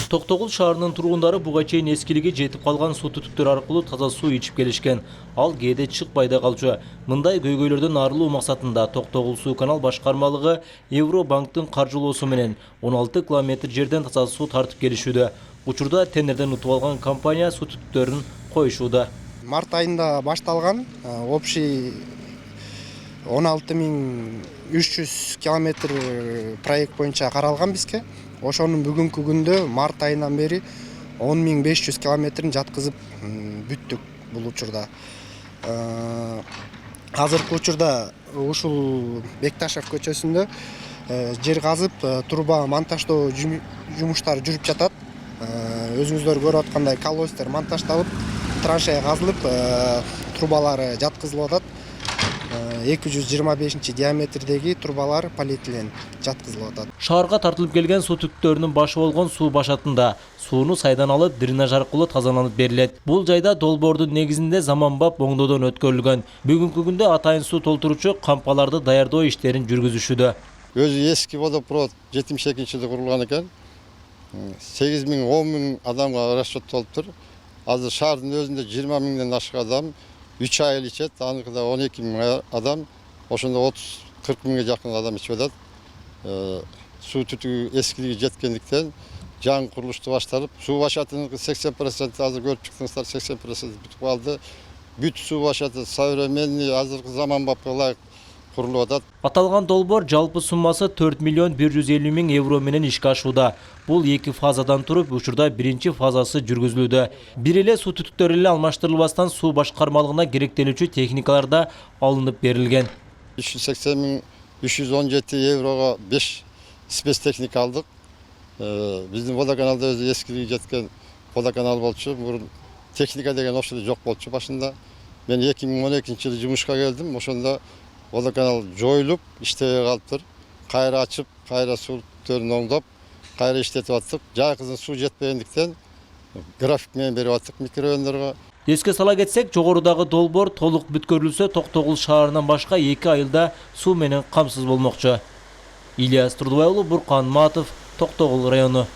Токтогул шаарынын тургундары буга чейин эскилиги жетип калган суу түтүктөр аркылуу таза суу ичип келишкен. Ал кээде чыкпай да калчу. Мындай көйгөйлөрдөн арылуу максатында Токтогул суу канал башкармалыгы Евробанктын каржылоосу менен 16 километр жерден таза суу тартып келишүүдө. Учурда тендерден утуп алган компания суу түтүктөрүн коюшууда. Март айында башталган общий 16300 километр проект боюнча каралган бизге. Ошонун бүгүнкү күндө март айынан бери 10500 километрин жаткызып бүттүк бул учурда. Азыркы учурда ушул Бекташев көчөсүндө жер казып труба монтаждоо жумуштары жүрүп жатат. Өзүңүздөр көрүп аткандай коллостер монтаждалып, траншея казылып, трубалары жаткызылып атат. 225 диаметрдеги трубалар полиэтилен жаткызылып атат. Шаарга тартылып келген суу түтүктөрүнүн башы болгон суу башатында сууну сайдан алып дренаж аркылуу тазаланып берилет. Бул жайда долбоордун негизинде заманбап оңдоодон өткөрүлгөн. Бүгүнкү күндө атайын суу толтуручу кампаларды даярдоо иштерин жүргүзүшүүдө. Өзү эски водопровод 72-жылы курулган экен. 8 000–10 000 адамга расчеттолуптур. Азыр шаардын өзүндө 20 000ден ашык адам 3 ай ичет, аныкыда 12 000 адам, ошондо 30–40 000ге жакын адам ичип атат. Суу түтүгү эскилиги жеткендиктен жаңы курулушту башталып, суу башатынын 80% азыр көрүп чыктыңыздар, 80% бүтүп калды. Бүт суу башаты современный, азыркы заманбапка ылайык курулуп атат. Аталган долбоор жалпы суммасы 4 миллион 150 000 евро менен ишке ашууда. Бул 2 фазадан туруп, учурда биринчи фазасы жүргүзүлүүдө. Бир эле суу түтүктөрү эле алмаштырылбастан суу башкармалыгына керектелүүчү техникалар да алынып берилген. 380 317 еврого 5 спецтехника алдык. Биздин водоканалда өзү эскилиги жеткен водоканал болчу. Мурун техника деген ошол жок болчу башында. Мен 2012-жылы жумушка келдим. Ошондо водоканал жоюлуп, иштебей калыптыр. Кайра ачып, кайра суу түтүктөрүн оңдоп, кайра иштетип аттык. Жайкысын суу жетпегендиктен график менен берип аттык микрорайондорго. Эске сала кетсек, жогорудагы долбоор толук бүткөрүлсө, Токтогул шаарынан башка 2 айылда суу менен камсыз болмокчу. Ильяс Турдубай уулу, Буркан Матов, Токтогул району.